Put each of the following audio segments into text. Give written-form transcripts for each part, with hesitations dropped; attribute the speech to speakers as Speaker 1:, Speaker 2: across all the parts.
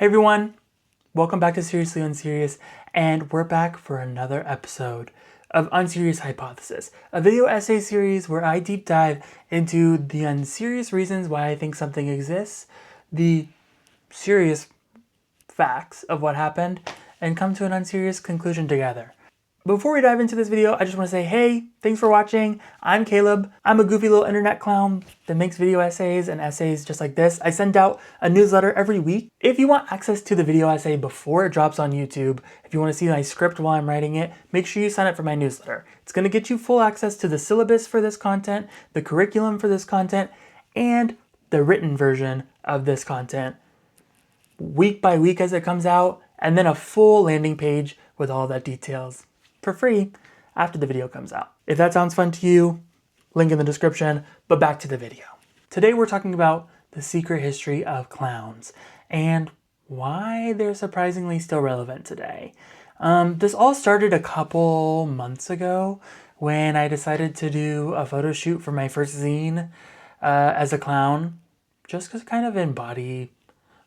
Speaker 1: Hey everyone, welcome back to Seriously Unserious, and we're back for another episode of Unserious Hypothesis, a video essay series where I deep dive into the unserious reasons why I think something exists, the serious facts of what happened, and come to an unserious conclusion together. Before we dive into this video, I just want to say, hey, thanks for watching. I'm Caleb. I'm a goofy little internet clown that makes video essays and essays just like this. I send out a newsletter every week. If you want access to the video essay before it drops on YouTube, if you want to see my script while I'm writing it, make sure you sign up for my newsletter. It's going to get you full access to the syllabus for this content, the curriculum for this content, and the written version of this content week by week as it comes out, and then a full landing page with all that details for free after the video comes out. If that sounds fun to you, link in the description, but back to the video. Today we're talking about the secret history of clowns and why they're surprisingly still relevant today. This all started a couple months ago when I decided to do a photo shoot for my first zine as a clown, just to kind of embody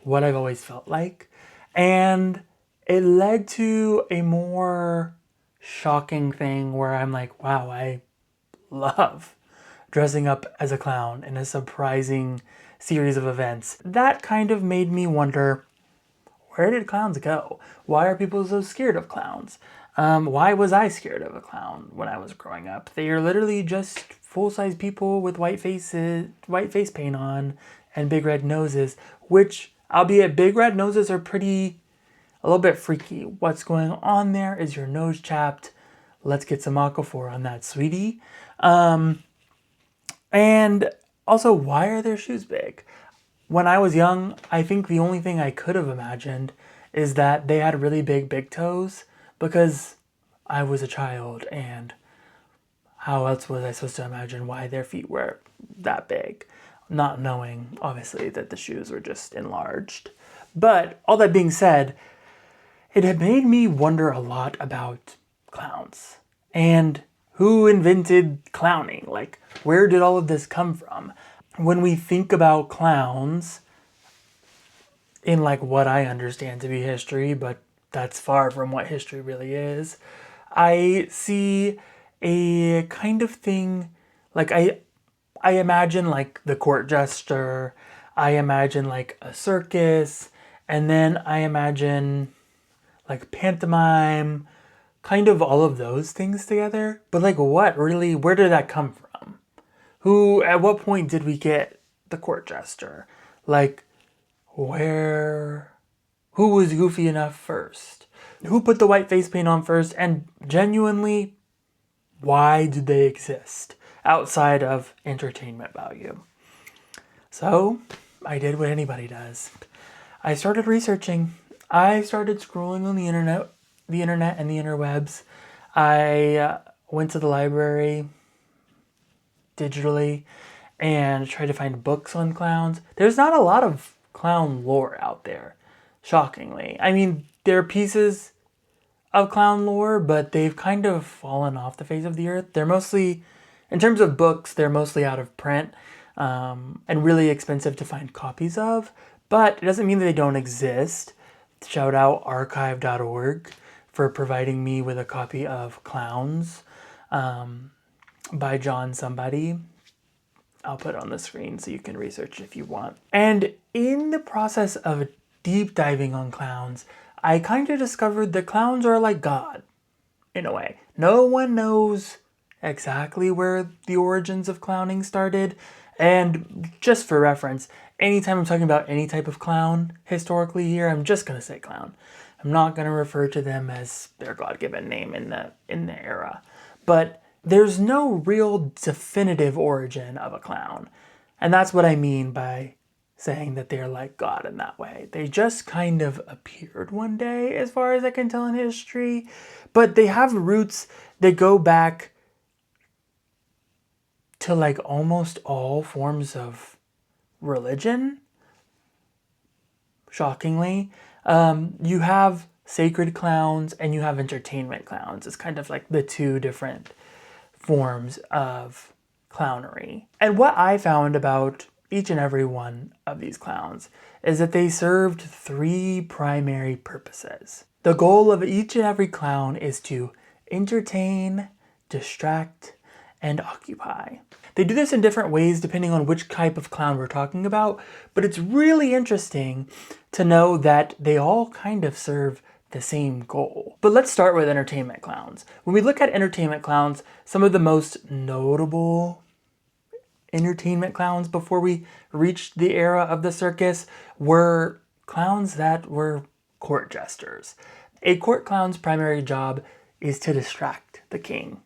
Speaker 1: what I've always felt like. And it led to a more shocking thing where I'm like, wow, I love dressing up as a clown in a surprising series of events. That kind of made me wonder, where did clowns go? Why are people so scared of clowns? Why was I scared of a clown when I was growing up? They are literally just full-size people with white faces, white face paint on, and big red noses, which, albeit big red noses, are a little bit freaky. What's going on there? Is your nose chapped? Let's get some Aquaphor on that, sweetie. And also, why are their shoes big? When I was young, I think the only thing I could have imagined is that they had really big toes because I was a child, and how else was I supposed to imagine why their feet were that big? Not knowing, obviously, that the shoes were just enlarged. But all that being said, it had made me wonder a lot about clowns and who invented clowning. Like, where did all of this come from? When we think about clowns in like what I understand to be history, but that's far from what history really is, I see a kind of thing, like I imagine like the court jester, I imagine like a circus, and then I imagine like pantomime, kind of all of those things together. But like what really, where did that come from? At what point did we get the court jester? Like who was goofy enough first? Who put the white face paint on first? And genuinely, why did they exist outside of entertainment value? So I did what anybody does. I started researching. I started scrolling on the internet and the interwebs. I went to the library digitally and tried to find books on clowns. There's not a lot of clown lore out there, shockingly. I mean, there are pieces of clown lore, but they've kind of fallen off the face of the earth. They're mostly, in terms of books, they're mostly out of print and really expensive to find copies of. But it doesn't mean that they don't exist. Shout out archive.org for providing me with a copy of Clowns by John somebody. I'll put it on the screen so you can research if you want. And in the process of deep diving on clowns, I kind of discovered that clowns are like God, in a way. No one knows exactly where the origins of clowning started. And just for reference, anytime I'm talking about any type of clown historically here, I'm just going to say clown. I'm not going to refer to them as their God-given name in the era. But there's no real definitive origin of a clown. And that's what I mean by saying that they're like God in that way. They just kind of appeared one day, as far as I can tell in history. But they have roots that go back to like almost all forms of religion, shockingly. You have sacred clowns and you have entertainment clowns. It's kind of like the two different forms of clownery. And what I found about each and every one of these clowns is that they served three primary purposes. The goal of each and every clown is to entertain, distract, and occupy. They do this in different ways depending on which type of clown we're talking about, but it's really interesting to know that they all kind of serve the same goal. But let's start with entertainment clowns. When we look at entertainment clowns, some of the most notable entertainment clowns before we reached the era of the circus were clowns that were court jesters. A court clown's primary job is to distract the king.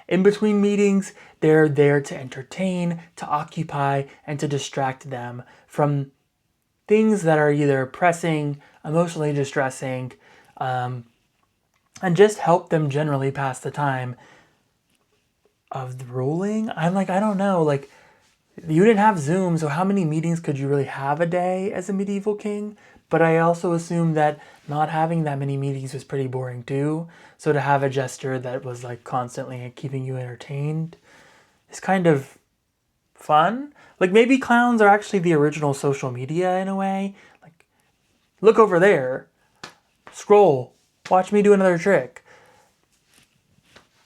Speaker 1: In between meetings, they're there to entertain, to occupy, and to distract them from things that are either pressing, emotionally distressing, and just help them generally pass the time of the ruling. I don't know, you didn't have Zoom, so how many meetings could you really have a day as a medieval king? But I also assume that not having that many meetings was pretty boring too. So to have a jester that was constantly keeping you entertained is kind of fun. Maybe clowns are actually the original social media in a way. Look over there, scroll, watch me do another trick.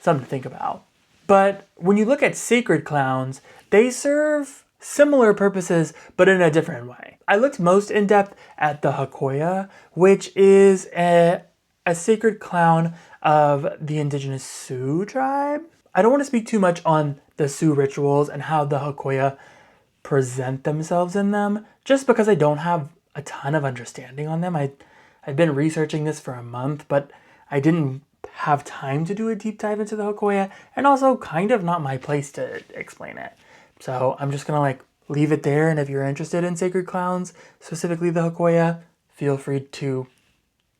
Speaker 1: Something to think about. But when you look at sacred clowns, they serve similar purposes, but in a different way. I looked most in depth at the Hakoya, which is a sacred clown of the indigenous Sioux tribe. I don't want to speak too much on the Sioux rituals and how the Hakoya present themselves in them, just because I don't have a ton of understanding on them. I've been researching this for a month, but I didn't have time to do a deep dive into the Hakoya, and also kind of not my place to explain it. So I'm just gonna leave it there, and if you're interested in sacred clowns, specifically the Hakoya, feel free to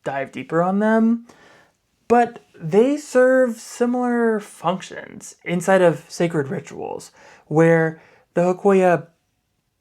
Speaker 1: dive deeper on them. But they serve similar functions inside of sacred rituals, where the Hakoya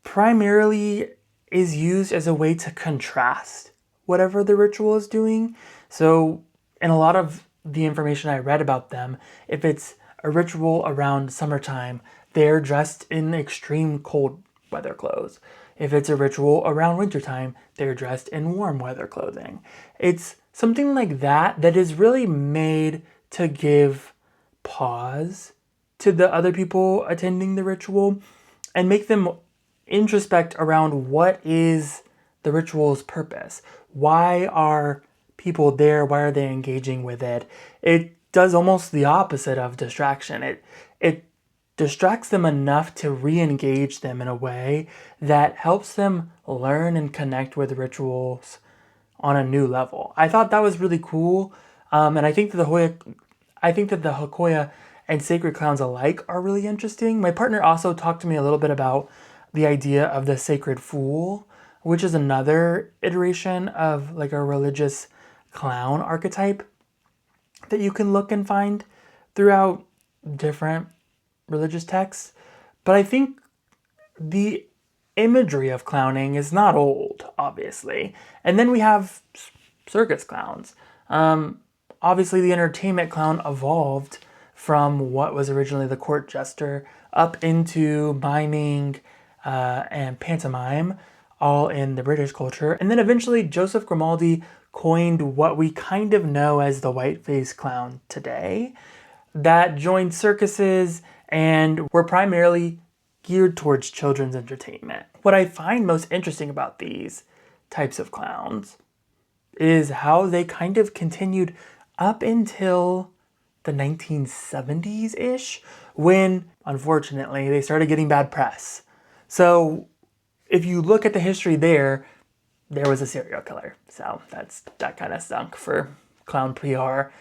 Speaker 1: primarily is used as a way to contrast whatever the ritual is doing. So in a lot of the information I read about them, if it's a ritual around summertime, they're dressed in extreme cold weather clothes. If it's a ritual around wintertime, they're dressed in warm weather clothing. It's something like that is really made to give pause to the other people attending the ritual and make them introspect around what is the ritual's purpose. Why are people there? Why are they engaging with it? It does almost the opposite of distraction. It distracts them enough to re-engage them in a way that helps them learn and connect with rituals on a new level. I thought that was really cool, and I think that the Hakoya and sacred clowns alike are really interesting. My partner also talked to me a little bit about the idea of the sacred fool, which is another iteration of a religious clown archetype that you can look and find throughout different religious texts. But I think the imagery of clowning is not old, obviously. And then we have circus clowns. Obviously, the entertainment clown evolved from what was originally the court jester up into miming and pantomime, all in the British culture. And then eventually Joseph Grimaldi coined what we kind of know as the white-faced clown today, that joined circuses and were primarily geared towards children's entertainment. What I find most interesting about these types of clowns is how they kind of continued up until the 1970s-ish, when, unfortunately, they started getting bad press. So if you look at the history there was a serial killer. So that kind of stunk for clown PR.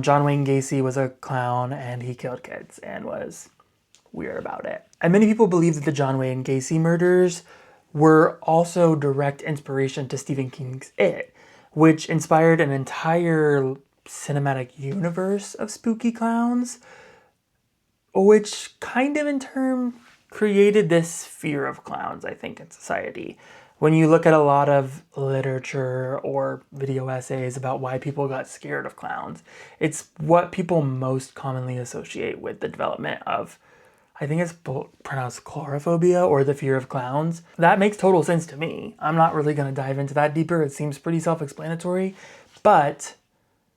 Speaker 1: John Wayne Gacy was a clown, and he killed kids and was weird about it. And many people believe that the John Wayne Gacy murders were also direct inspiration to Stephen King's It, which inspired an entire cinematic universe of spooky clowns, which kind of in turn created this fear of clowns, I think, in society. When you look at a lot of literature or video essays about why people got scared of clowns, it's what people most commonly associate with the development of I think it's pronounced chlorophobia or the fear of clowns. That makes total sense to me. I'm not really going to dive into that deeper. It seems pretty self-explanatory. But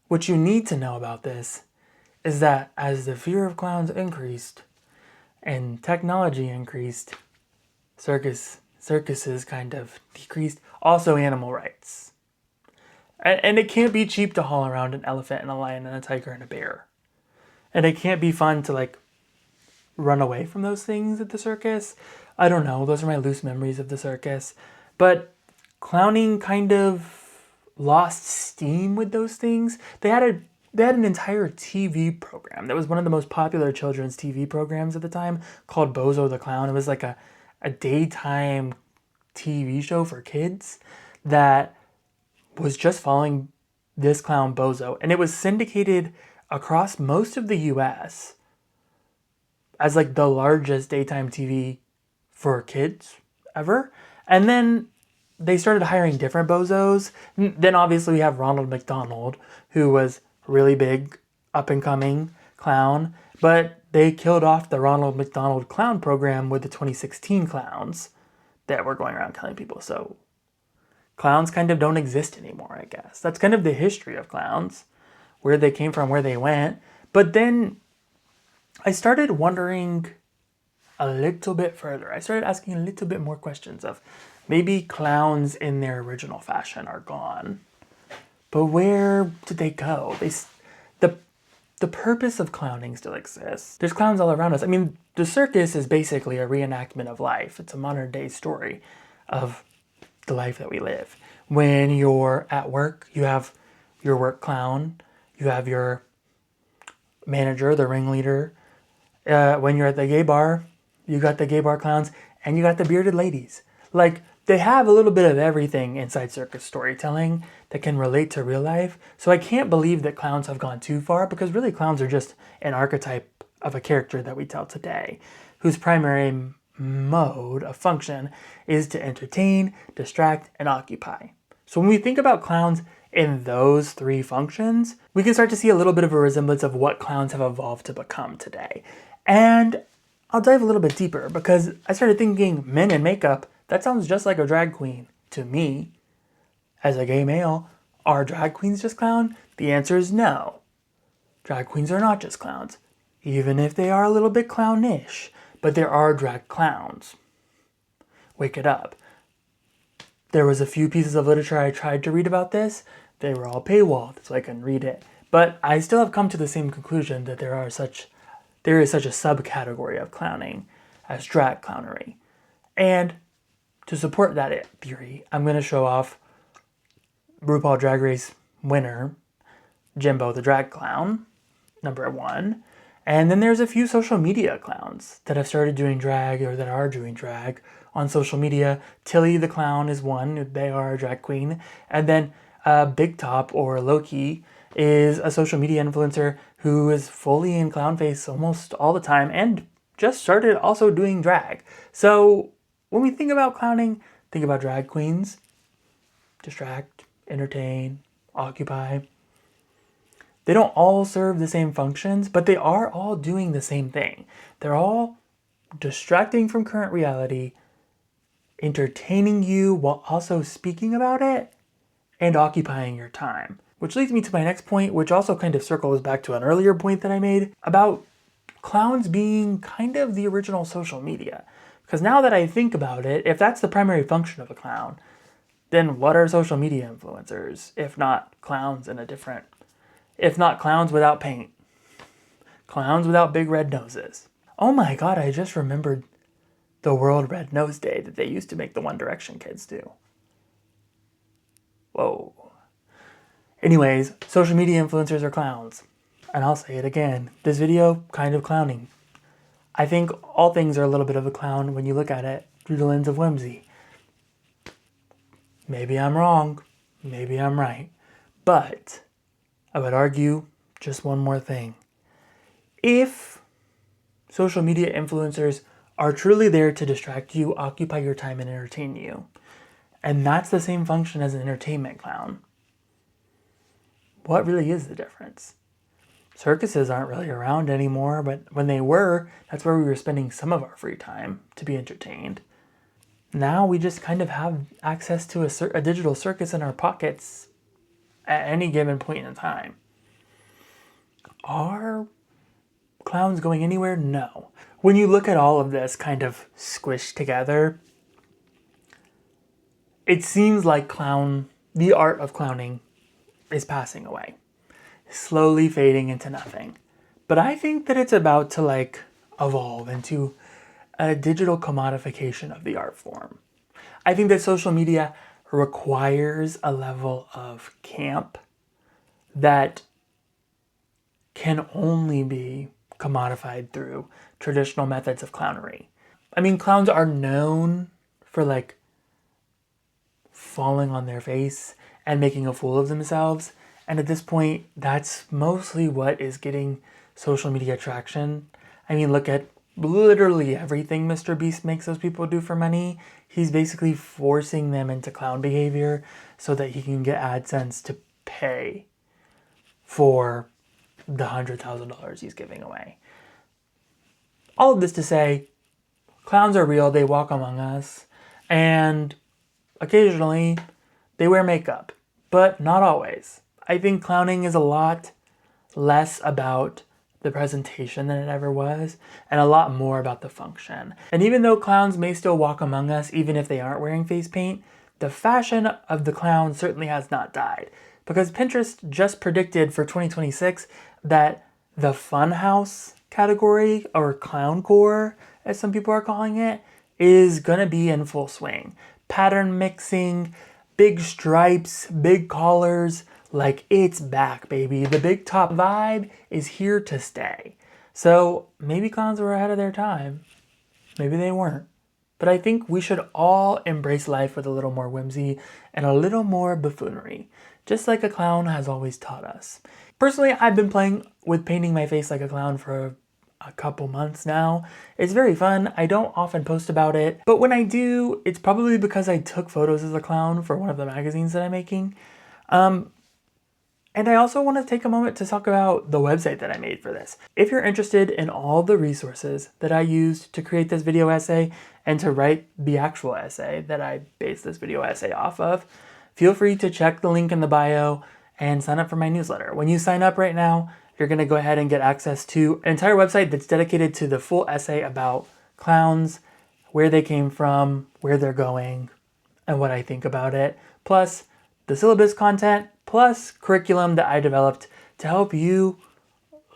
Speaker 1: what you need to know about this is that as the fear of clowns increased and technology increased, circuses kind of decreased. Also animal rights. And it can't be cheap to haul around an elephant and a lion and a tiger and a bear. And it can't be fun to like run away from those things at the circus. I don't know. Those are my loose memories of the circus. But clowning kind of lost steam with those things. They had an entire TV program that was one of the most popular children's TV programs at the time called Bozo the Clown. It was like a daytime TV show for kids that was just following this clown Bozo. And it was syndicated across most of the US as like the largest daytime TV for kids ever. And then they started hiring different Bozos. Then obviously we have Ronald McDonald, who was really big, up and coming clown. But they killed off the Ronald McDonald clown program with the 2016 clowns that were going around killing people. So clowns kind of don't exist anymore, I guess. That's kind of the history of clowns, where they came from, where they went. But then I started wondering a little bit further. I started asking a little bit more questions of maybe clowns in their original fashion are gone. But where did they go? The purpose of clowning still exists. There's clowns all around us. I mean, the circus is basically a reenactment of life. It's a modern day story of the life that we live. When you're at work, you have your work clown. You have your manager, the ringleader. When you're at the gay bar, you got the gay bar clowns, and you got the bearded ladies. Like, they have a little bit of everything inside circus storytelling that can relate to real life. So I can't believe that clowns have gone too far, because really clowns are just an archetype of a character that we tell today, whose primary mode of function is to entertain, distract, and occupy. So when we think about clowns in those three functions, we can start to see a little bit of a resemblance of what clowns have evolved to become today. And I'll dive a little bit deeper, because I started thinking men in makeup, that sounds just like a drag queen to me. As a gay male, are drag queens just clown? The answer is no. Drag queens are not just clowns, even if they are a little bit clownish, but there are drag clowns. Wake it up. There was a few pieces of literature I tried to read about this. They were all paywalled, so I couldn't read it. But I still have come to the same conclusion that there is such a subcategory of clowning as drag clownery. And to support that theory, I'm going to show off RuPaul Drag Race winner, Jimbo the Drag Clown, number 1. And then there's a few social media clowns that have started doing drag, or that are doing drag on social media. Tilly the Clown is one. They are a drag queen. And then Big Top, or Loki, is a social media influencer who is fully in clown face almost all the time, and just started also doing drag. So when we think about clowning, think about drag queens. Distract, entertain, occupy. They don't all serve the same functions, but they are all doing the same thing. They're all distracting from current reality, entertaining you while also speaking about it, and occupying your time. Which leads me to my next point, which also kind of circles back to an earlier point that I made about clowns being kind of the original social media. Because now that I think about it, if that's the primary function of a clown, then what are social media influencers, if not clowns without paint? Clowns without big red noses. Oh my god, I just remembered the World Red Nose Day that they used to make the One Direction kids do. Whoa. Anyways, social media influencers are clowns. And I'll say it again, this video, kind of clowning. I think all things are a little bit of a clown when you look at it through the lens of whimsy. Maybe I'm wrong, maybe I'm right, but I would argue just one more thing. If social media influencers are truly there to distract you, occupy your time, and entertain you, and that's the same function as an entertainment clown, what really is the difference? circuses aren't really around anymore, but when they were, that's where we were spending some of our free time to be entertained. Now we just kind of have access to a digital circus in our pockets at any given point in time. Are clowns going anywhere? No. When you look at all of this kind of squished together, it seems like the art of clowning is passing away, slowly fading into nothing. But I think that it's about to evolve into a digital commodification of the art form. I think that social media requires a level of camp that can only be commodified through traditional methods of clownery. I mean, clowns are known for falling on their face and making a fool of themselves. And at this point, that's mostly what is getting social media traction. I mean, look at literally everything Mr. Beast makes those people do for money. He's basically forcing them into clown behavior so that he can get AdSense to pay for the $100,000 he's giving away. All of this to say, clowns are real, they walk among us, and occasionally they wear makeup, but not always. I think clowning is a lot less about the presentation than it ever was, and a lot more about the function. And even though clowns may still walk among us, even if they aren't wearing face paint, the fashion of the clown certainly has not died. Because Pinterest just predicted for 2026 that the funhouse category, or clowncore, as some people are calling it, is gonna be in full swing. Pattern mixing, big stripes, big collars, it's back, baby. The big top vibe is here to stay. So maybe clowns were ahead of their time. Maybe they weren't. But I think we should all embrace life with a little more whimsy and a little more buffoonery, just like a clown has always taught us. Personally, I've been playing with painting my face like a clown for a couple months now. It's very fun. I don't often post about it, but when I do, it's probably because I took photos as a clown for one of the magazines that I'm making. And I also want to take a moment to talk about the website that I made for this. If you're interested in all the resources that I used to create this video essay and to write the actual essay that I based this video essay off of, feel free to check the link in the bio and sign up for my newsletter. When you sign up right now, you're going to go ahead and get access to an entire website that's dedicated to the full essay about clowns, where they came from, where they're going, and what I think about it, plus the syllabus content, plus curriculum that I developed to help you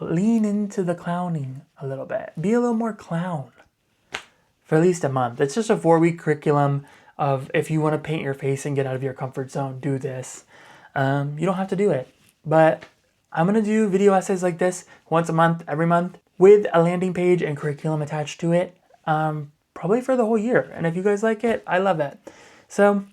Speaker 1: lean into the clowning a little bit. Be a little more clown for at least a month. It's just a 4-week curriculum of if you want to paint your face and get out of your comfort zone, do this. You don't have to do it, but I'm going to do video essays like this once a month, every month, with a landing page and curriculum attached to it, probably for the whole year. And if you guys like it, I love it. So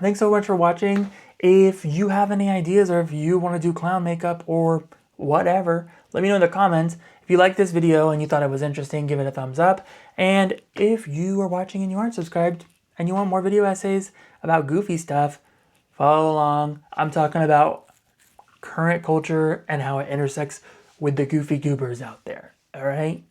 Speaker 1: thanks so much for watching. If you have any ideas or if you want to do clown makeup or whatever, let me know in the comments. If you like this video and you thought it was interesting, give it a thumbs up. And if you are watching and you aren't subscribed and you want more video essays about goofy stuff, follow along. I'm talking about current culture and how it intersects with the goofy goobers out there. All right?